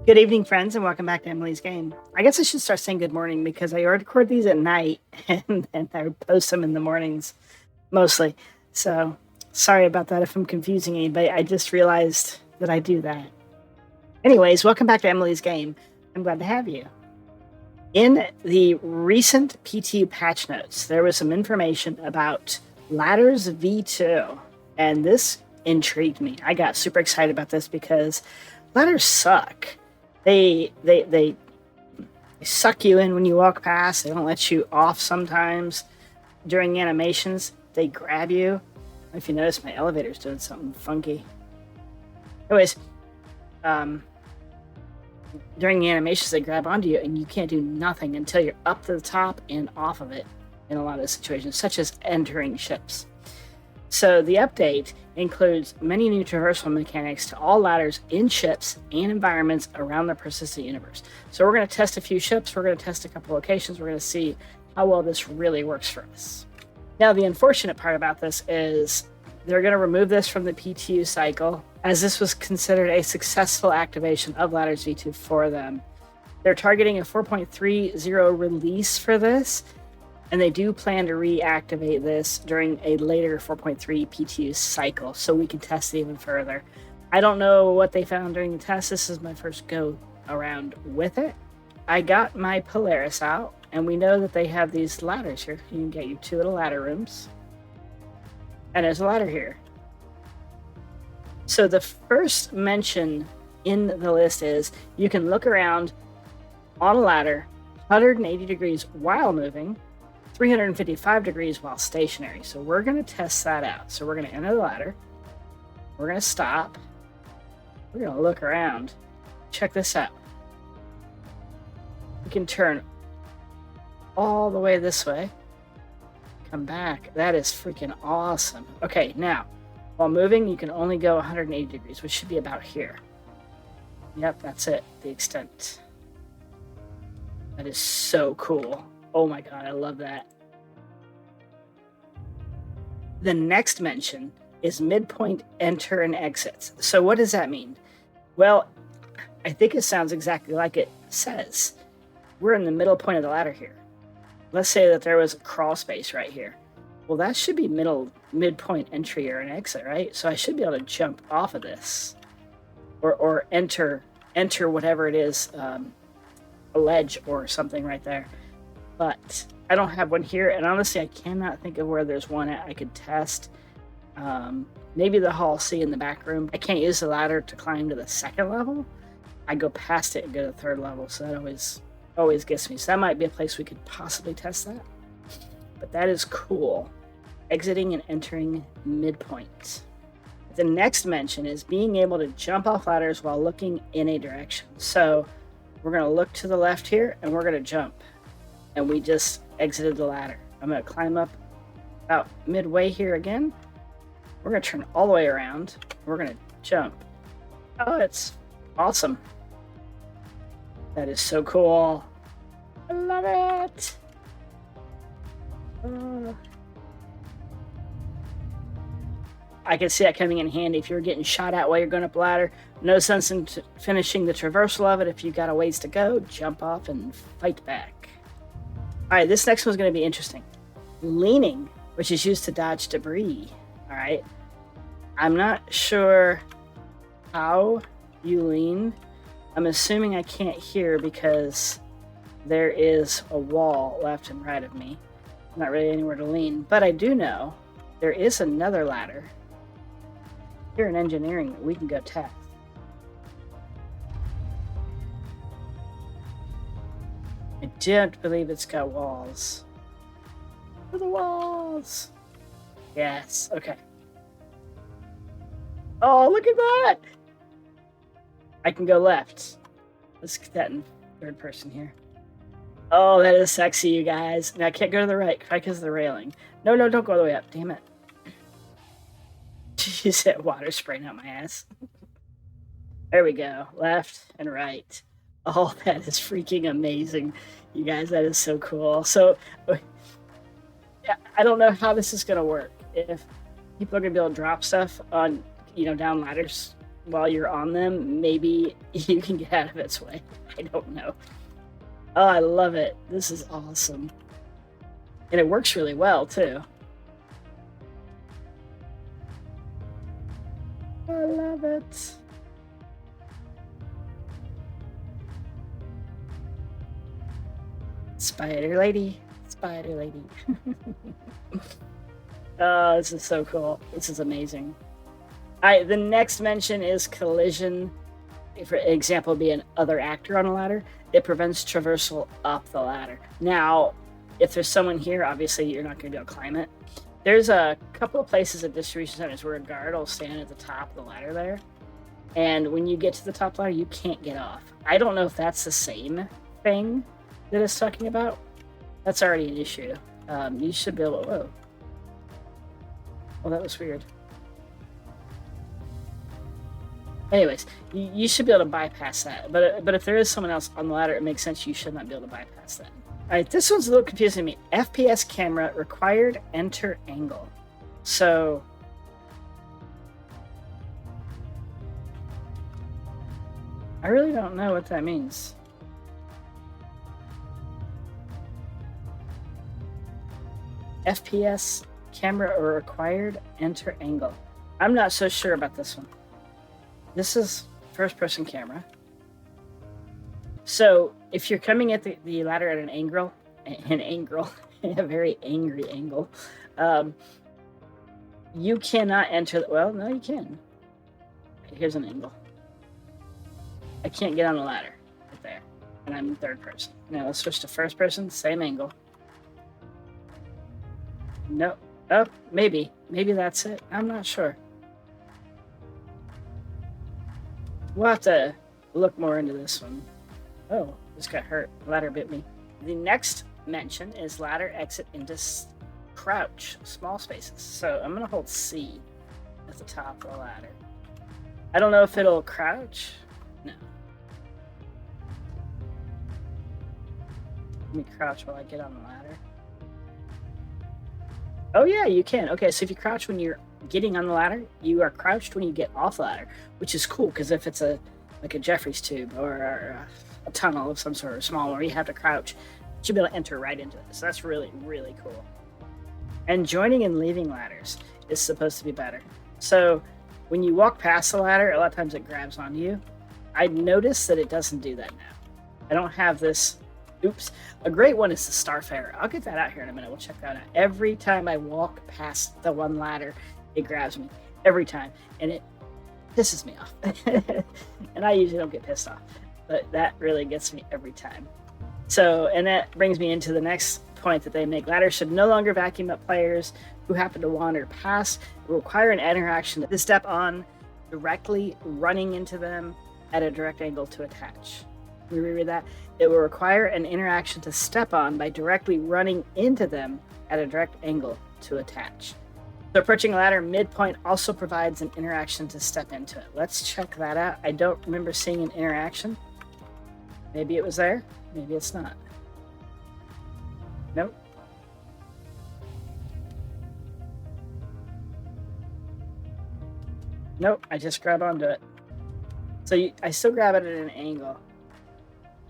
Good evening, friends, and welcome back to Emily's Game. I guess I should start saying good morning because I record these at night and I post them in the mornings mostly. So sorry about that if I'm confusing anybody. I just realized that I do that. Anyways, welcome back to Emily's Game. I'm glad to have you. In the recent PTU patch notes, there was some information about Ladders V2, and this intrigued me. I got super excited about this because ladders suck. They suck you in when you walk past. They don't let you off sometimes. During animations, they grab you. If you notice, my elevator's doing something funky. Anyways, during the animations, they grab onto you, and you can't do nothing until you're up to the top and off of it in a lot of situations, such as entering ships. So the update includes many new traversal mechanics to all ladders in ships and environments around the persistent universe. So we're going to test a few ships, we're going to test a couple locations, we're going to see how well this really works for us. Now, the unfortunate part about this is they're going to remove this from the PTU cycle, as this was considered a successful activation of Ladders V2 for them. They're targeting a 4.30 release for this, and they do plan to reactivate this during a later 4.3 PTU cycle, so we can test it even further. I don't know what they found during the test. This is my first go around with it. I got my Polaris out, and we know that they have these ladders here. You can get your two little ladder rooms. And there's a ladder here. So the first mention in the list is you can look around on a ladder 180 degrees while moving, 355 degrees while stationary. So we're going to test that out. So we're going to enter the ladder. We're going to stop. We're going to look around. Check this out. We can turn all the way this way. Come back. That is freaking awesome. Okay, now, while moving, you can only go 180 degrees, which should be about here. Yep, that's it. The extent. That is so cool. Oh my god, I love that. The next mention is midpoint enter and exits. So what does that mean? Well, I think it sounds exactly like it says. We're in the middle point of the ladder here. Let's say that there was a crawl space right here. Well, that should be midpoint entry or an exit, right? So I should be able to jump off of this or enter whatever it is, a ledge or something right there. But I don't have one here, and honestly, I cannot think of where there's one I could test. Maybe the Hall C in the back room. I can't use the ladder to climb to the second level. I go past it and go to the third level, so that always gets me. So that might be a place we could possibly test that. But that is cool. Exiting and entering midpoint. The next mention is being able to jump off ladders while looking in a direction. So we're going to look to the left here, and we're going to jump. And we just exited the ladder. I'm going to climb up about midway here again. We're going to turn all the way around. We're going to jump. Oh, it's awesome. That is so cool. I love it. I can see that coming in handy if you're getting shot at while you're going up a ladder. No sense in finishing the traversal of it. If you've got a ways to go, jump off and fight back. All right, this next one's going to be interesting. Leaning, which is used to dodge debris. All right. I'm not sure how you lean. I'm assuming I can't hear because there is a wall left and right of me. Not really anywhere to lean, but I do know there is another ladder here in engineering that we can go test. I don't believe it's got walls. Where are the walls? Yes, okay. Oh, look at that! I can go left. Let's get that in third person here. Oh, that is sexy, you guys. Now, I can't go to the right because of the railing. No, don't go all the way up. Damn it. You said water spraying out my ass. There we go. Left and right. Oh, that is freaking amazing. You guys, that is so cool. So, I don't know how this is going to work. If people are going to be able to drop stuff on, down ladders, while you're on them, maybe you can get out of its way. I don't know. Oh, I love it. This is awesome. And it works really well, too. I love it. Spider lady. Spider lady. Oh, this is so cool. This is amazing. The next mention is collision. For example, be an other actor on a ladder. It prevents traversal up the ladder. Now, if there's someone here, obviously you're not going to be able to climb it. There's a couple of places at distribution centers where a guard will stand at the top of the ladder there. And when you get to the top ladder, you can't get off. I don't know if that's the same thing that it's talking about. That's already an issue. You should be able to... Whoa. Well, that was weird. Anyways, you should be able to bypass that. But if there is someone else on the ladder, it makes sense you should not be able to bypass that. All right, this one's a little confusing to me. FPS camera required enter angle. So... I really don't know what that means. FPS camera or required enter angle. I'm not so sure about this one. This is first-person camera. So if you're coming at the ladder at an angle, a very angry angle, you cannot enter. Well, no, you can. Here's an angle. I can't get on the ladder right there, and I'm in third person. Now let's switch to first person, same angle. No. Oh, maybe that's it. I'm not sure. We'll have to look more into this one. Oh, this got hurt. Ladder bit me. The next mention is ladder exit into crouch, small spaces. So I'm going to hold C at the top of the ladder. I don't know if it'll crouch. No. Let me crouch while I get on the ladder. Oh yeah, you can. Okay, so if you crouch when you're getting on the ladder, you are crouched when you get off the ladder, which is cool because if it's like a Jeffries tube or a tunnel of some sort or small where you have to crouch, you'll be able to enter right into it. So that's really, really cool. And joining and leaving ladders is supposed to be better. So when you walk past the ladder, a lot of times it grabs onto you. I noticed that it doesn't do that now. I don't have this. Oops. A great one is the Starfarer. I'll get that out here in a minute. We'll check that out. Every time I walk past the one ladder, it grabs me. Every time. And it pisses me off. And I usually don't get pissed off. But that really gets me every time. So, and that brings me into the next point that they make. Ladders should no longer vacuum up players who happen to wander past. It will require an interaction to step on directly running into them at a direct angle to attach. We reread that. It will require an interaction to step on by directly running into them at a direct angle to attach. So approaching a ladder midpoint also provides an interaction to step into it. Let's check that out. I don't remember seeing an interaction. Maybe it was there. Maybe it's not. Nope. Nope, I just grab onto it. So I still grab it at an angle,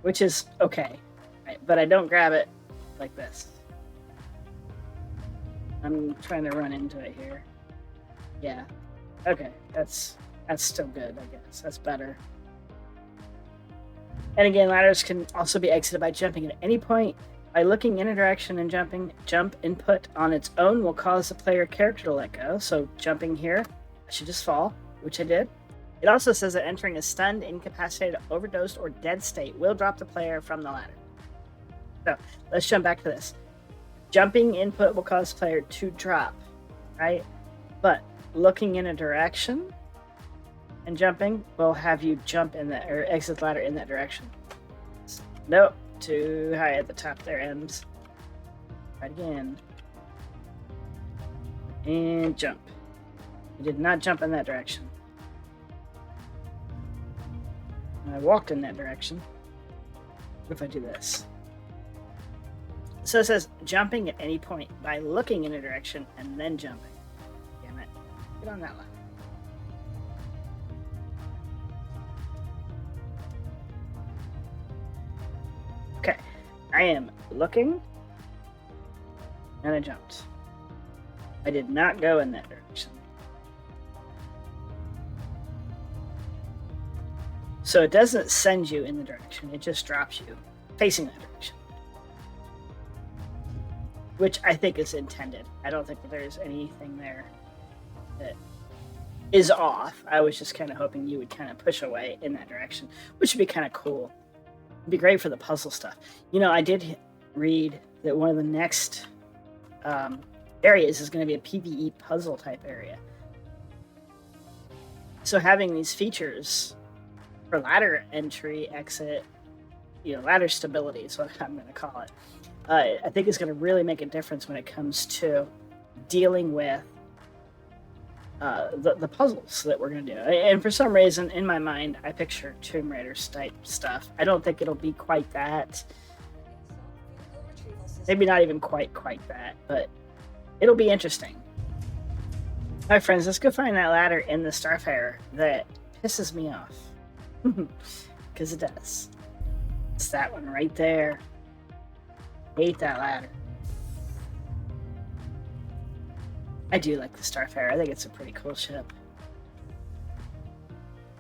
which is okay, right? But I don't grab it like this. I'm trying to run into it here. Yeah. Okay, that's still good, I guess. That's better. And again, ladders can also be exited by jumping at any point. By looking in a direction and jumping, jump input on its own will cause the player character to let go. So jumping here, I should just fall, which I did. It also says that entering a stunned, incapacitated, overdosed, or dead state will drop the player from the ladder. So let's jump back to this. Jumping input will cause the player to drop, right? But looking in a direction and jumping will have you jump in that, or exit the ladder in that direction. Nope, too high at the top there, ends. Try it again. And jump. You did not jump in that direction. I walked in that direction. What if I do this? So it says jumping at any point by looking in a direction and then jumping. Damn it. Get on that line. I am looking, and I jumped. I did not go in that direction. So it doesn't send you in the direction, it just drops you facing that direction. Which I think is intended. I don't think that there's anything there that is off. I was just kind of hoping you would kind of push away in that direction, which would be kind of cool. It'd be great for the puzzle stuff. You know, I did read that one of the next areas is going to be a PvE puzzle type area. So having these features for ladder entry, exit, you know, ladder stability is what I'm going to call it. I think it's going to really make a difference when it comes to dealing with the puzzles that we're going to do. And for some reason, in my mind, I picture Tomb Raider type stuff. I don't think it'll be quite that. Maybe not even quite that, but it'll be interesting. All right, friends, let's go find that ladder in the Starfire that pisses me off. Because it does. It's that one right there. Hate that ladder. I do like the Starfire. I think it's a pretty cool ship.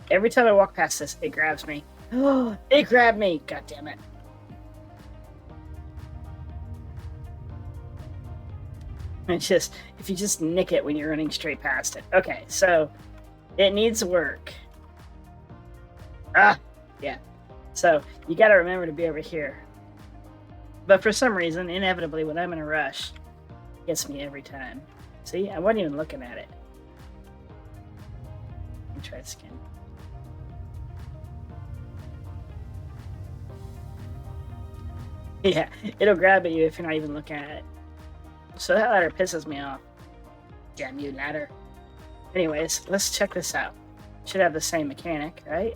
Every time I walk past this, it grabs me. Oh, it grabbed me! God damn it. It's just, if you just nick it when you're running straight past it. Okay, so it needs work. Yeah. So you got to remember to be over here. But for some reason, inevitably, when I'm in a rush, it gets me every time. See, I wasn't even looking at it. Let me try this again. Yeah, it'll grab at you if you're not even looking at it. So that ladder pisses me off. Damn you, ladder. Anyways, let's check this out. Should have the same mechanic, right?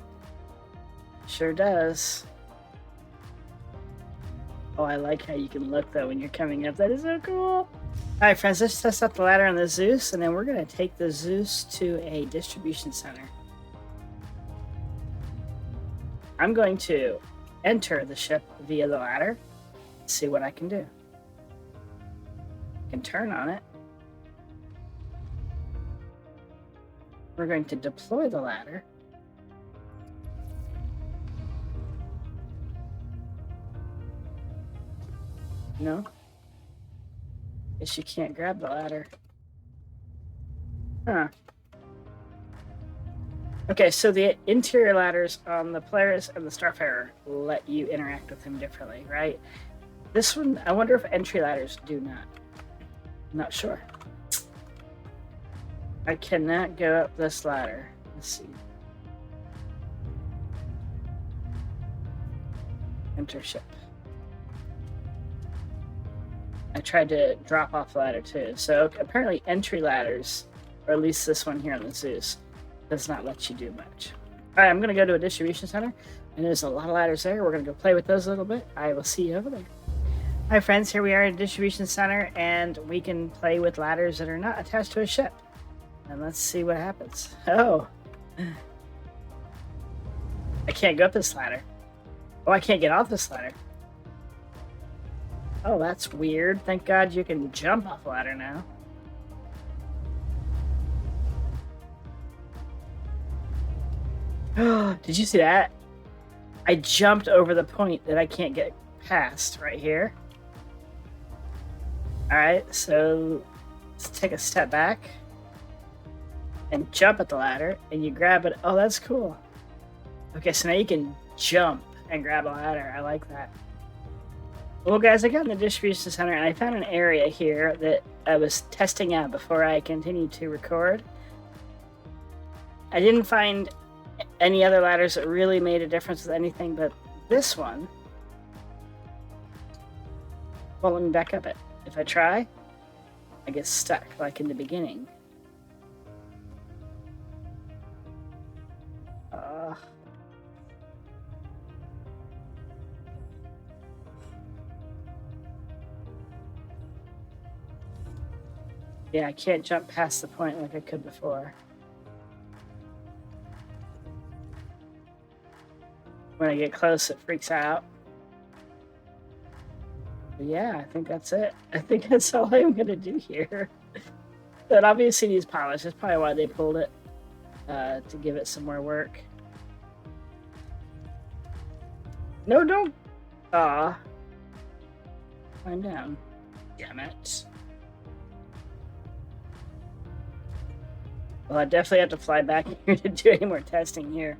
Sure does. Oh, I like how you can look, though, when you're coming up. That is so cool. Alright, friends, let's test out the ladder on the Zeus, and then we're going to take the Zeus to a distribution center. I'm going to enter the ship via the ladder, see what I can do. I can turn on it. We're going to deploy the ladder. No? Guess you can't grab the ladder. Huh. Okay, so the interior ladders on the Polaris and the Starfarer let you interact with them differently, right? This one, I wonder if entry ladders do not. I'm not sure. I cannot go up this ladder. Let's see. Enter ship. I tried to drop off the ladder too. So apparently entry ladders, or at least this one here on the Zeus, does not let you do much. All right, I'm going to go to a distribution center, and there's a lot of ladders there. We're going to go play with those a little bit. I will see you over there. Hi, friends. Here we are at a distribution center, and we can play with ladders that are not attached to a ship. And let's see what happens. Oh. I can't go up this ladder. Oh, I can't get off this ladder. Oh, that's weird. Thank God you can jump off the ladder now. Did you see that? I jumped over the point that I can't get past right here. Alright, so let's take a step back and jump at the ladder, and you grab it. Oh, that's cool. Okay, so now you can jump and grab a ladder. I like that. Well, guys, I got in the distribution center, and I found an area here that I was testing out before I continued to record. I didn't find any other ladders that really made a difference with anything, but this one. Well, let me back up it. If I try, I get stuck like in the beginning. Yeah, I can't jump past the point like I could before. When I get close, it freaks out. But yeah, I think that's it. I think that's all I'm gonna do here. But obviously needs polish. That's probably why they pulled it, to give it some more work. No, don't. Climb down. Damn it. Well, I definitely have to fly back here to do any more testing here.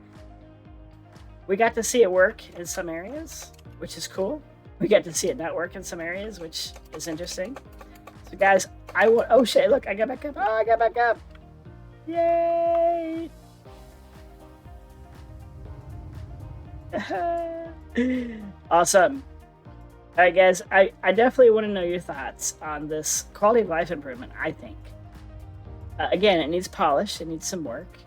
We got to see it work in some areas, which is cool. We got to see it not work in some areas, which is interesting. So, guys, oh shit! Look, I got back up. Oh, I got back up! Yay! Awesome. All right, guys. I definitely want to know your thoughts on this quality of life improvement. I think. Again, it needs polish. It needs some work.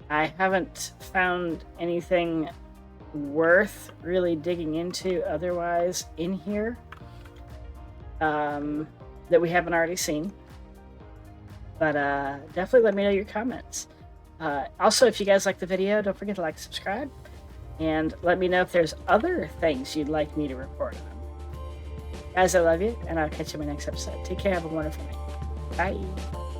I haven't found anything worth really digging into otherwise in here that we haven't already seen. But definitely let me know your comments. Also, if you guys like the video, don't forget to like and subscribe. And let me know if there's other things you'd like me to report on. Guys, I love you, and I'll catch you in my next episode. Take care. Have a wonderful night. Bye.